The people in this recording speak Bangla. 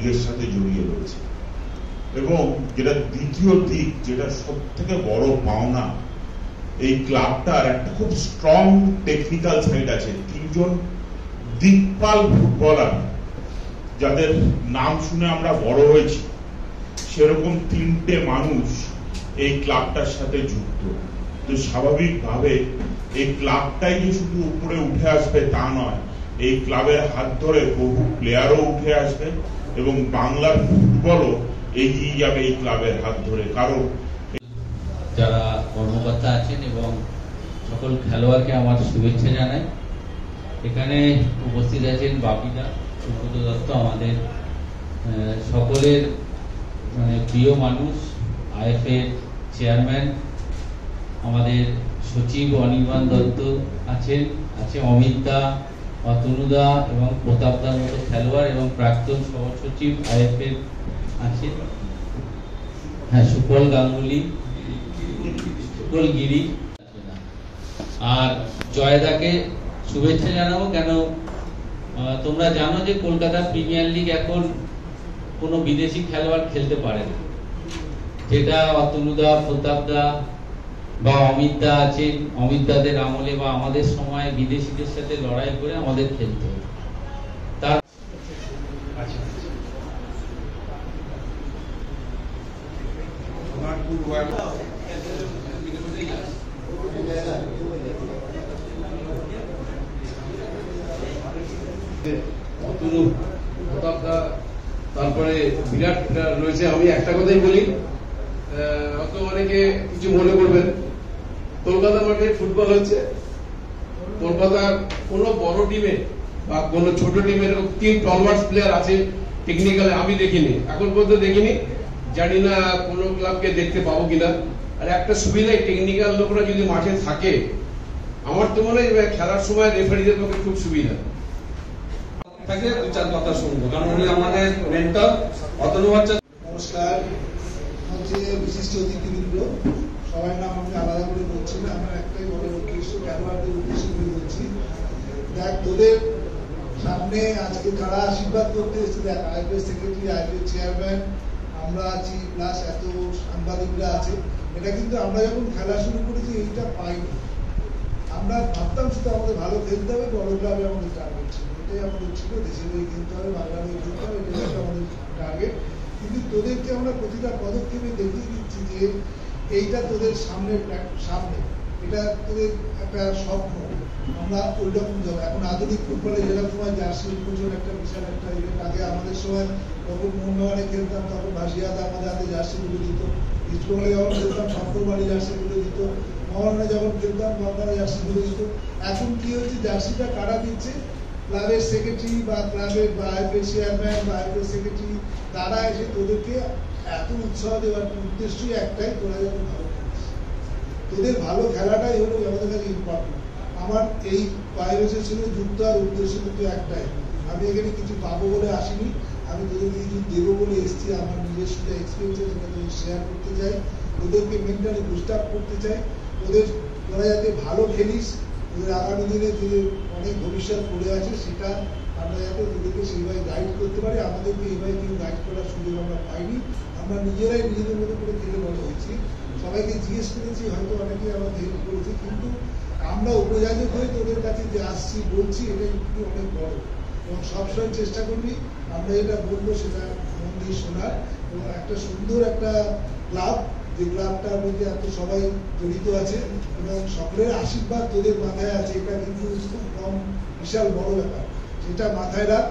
দিকের সাথে জড়িয়ে রয়েছে। এবং যেটা দ্বিতীয় দিক, যেটা সব থেকে বড় পাওনা, এই ক্লাবটার একটা খুব স্ট্রং টেকনিক্যাল সাইড আছে। তিনজন দিকপাল ফুটবলার, যাদের নাম শুনে আমরা বড় হয়েছি, সেরকম তিনটে মানুষ এই ক্লাবটার সাথে যুক্ত। তো স্বাভাবিকভাবে এই ক্লাবটাই যে শুধু উপরে উঠে আসবে তা নয়, এই ক্লাবের হাত ধরে বহু প্লেয়ারও উঠে আসবে এবং বাংলার ফুটবলও এগিয়ে যাবে এই ক্লাবের হাত ধরে। কারণ যারা কর্মকর্তা আছেন এবং সকল খেলোয়াড়কে আমার শুভেচ্ছা জানাই। এখানে উপস্থিত আছেন বাপিদা, সুব্রত দত্ত, আমাদের সকলের প্রিয় মানুষ, আইএফএর চেয়ারম্যান, আমাদের সচিব অনির্বাণ দত্ত আছেন, আছে অমিত দা, তনুদা এবং প্রতাপদার মতো খেলোয়াড়, এবং প্রাক্তন সহ সচিব আইএফএর আছেন, হ্যাঁ, সুপল গাঙ্গুলি, সুপল গিরি। আর জয়দাকে শুভেচ্ছা জানাবো। কেন তোমরা জানো যে কলকাতা প্রিমিয়ার লিগ এখন কোনো বিদেশি খেলোয়াড় খেলতে পারে না, যেটা তনুদা, প্রতাপদা বা অমিত দা আছেন, অমিত দাদের আমলে বা আমাদের সময় বিদেশিদের সাথে লড়াই করে আমাদের খেলতে হবে। তার তারপরে বিরাট রয়েছে। আমি একটা কথাই বলি, হয়তো অনেকে কিছু মনে করবেন, কলকাতা মাঠে ফুটবল হচ্ছে, কলকাতার কোন বড় টিমে বা কোন ছোট টিমের তিন টলওয়ার্স প্লেয়ার আছে টেকনিক্যালি আমি দেখিনি, এখন পর্যন্ত দেখিনি, জানি না কোন ক্লাবকে দেখতে পাবো কিনা। আর একটা সুবিধাই, টেকনিক্যাল লোকরা যদি মাঠে থাকে, আমার তো মনে হয় খেলার সময় রেফারিদের পক্ষে খুব সুবিধা থাকে। দু চার কথা শুনবো, কারণ উনি আমাদের মেন্টর। অতনু বাচ্চা, নমস্কার। হচ্ছে বিশিষ্ট অতিথিবৃন্দ, সবাই নাম আমি আলাদা করে বলছি না, আমার একটাই বড় উদ্দেশ্য, খেলোয়াড়দের উদ্দেশ্য করে বলছি। দেখ, তোদের সামনে আজকে কারা আশীর্বাদ করতে এসেছে, দেখ, আইপিএস সেক্রেটারি, আইপিএস চেয়ারম্যান, আমরা আছি, প্লাস এত সাংবাদিকরা আছে। এটা কিন্তু আমরা যখন খেলা শুরু করেছি এইটা পাইনি। আমরা ভাবতাম শুধু আমাদের ভালো খেলতে হবে, বড় ক্লাবে আমাদের টার্গেট ছিল, এটাই আমাদের ছিল, দেশের হয়ে খেলতে হবে, বাংলার হয়ে খেলতে হবে, এটাই হচ্ছে আমাদের টার্গেট। কিন্তু তোদেরকে আমরা প্রতিটা পদক্ষেপে দেখিয়ে দিচ্ছি যে এইটা তোদের সামনে, এটা তোদের একটা স্বপ্ন, আমরা ওই রকম যাবো। এখন আধুনিক ফুটবলে যেরকম সময় জার্সি উন্মোচন একটা বিশাল একটা ইভেন্ট, আগে আমাদের সময় যখন মোহনবাগানে খেলতাম তখন ভাসিয়াদা আমাদের হাতে জার্সি গুলো দিত, ইস্টবেঙ্গলে যখন খেলতাম শঙ্করবাড়ি জার্সি গুলো দিত, মোহনবাগানে যখন খেলতাম গঙ্গারা জার্সি গুলো দিত। এখন কি হচ্ছে, জার্সিটা কারা দিচ্ছে? ক্লাবের সেক্রেটারি বা ক্লাবের বা আইপিএস চেয়ারম্যান বা আইপিএস সেক্রেটারি, তারা এসে তোদেরকে এত উৎসাহ দেওয়ার উদ্দেশ্যই একটাই, তোরা যাতে ভালো খেলিস। তোদের ভালো খেলাটাই হলো আমাদের কাছে ইম্পর্টেন্ট। আমার এই আইপিএসের সঙ্গে যুক্ত হওয়ার উদ্দেশ্য কিন্তু একটাই, আমি এখানে কিছু পাবো বলে আসিনি, আমি তোদেরকে কিছু দেবো বলে এসেছি। আমার নিজস্ব এক্সপিরিয়েন্স সেটা তোদের শেয়ার করতে চাই, তোদেরকে মেন্টালি বুস্ট আপ করতে চাই। তোরা যাতে ভালো খেলিস, তোদের আগামী দিনে যে অনেক ভবিষ্যৎ পড়ে আছে, সেটা আমরা যাতে তোদেরকে সেইভাবে গাইড করতে পারি। আমাদেরকে এইভাবে কেউ গাইড করার সুযোগ আমরা পাইনি, আমরা নিজেরাই নিজেদের মতো করে খেলে বড় হয়েছি। সবাইকে জিজ্ঞেস করেছি, হয়তো অনেকে আমাদের হেল্প করেছে, কিন্তু আমরা উপযাজক হয়ে তোদের কাছে যে আসছি বলছি, এটা কিন্তু অনেক বড়। এবং সবসময় চেষ্টা করবি আমরা যেটা বলবো সেটা মন দিয়ে শোনার, এবং একটা সুন্দর একটা ক্লাব, যে ক্লাবটার মধ্যে এত সবাই জড়িত আছে এবং সকলের আশীর্বাদ তোদের মাথায় আছে, এটা কিন্তু খুব কম, বিশাল বড় ব্যাপার, সেটা মাথায় রাখ।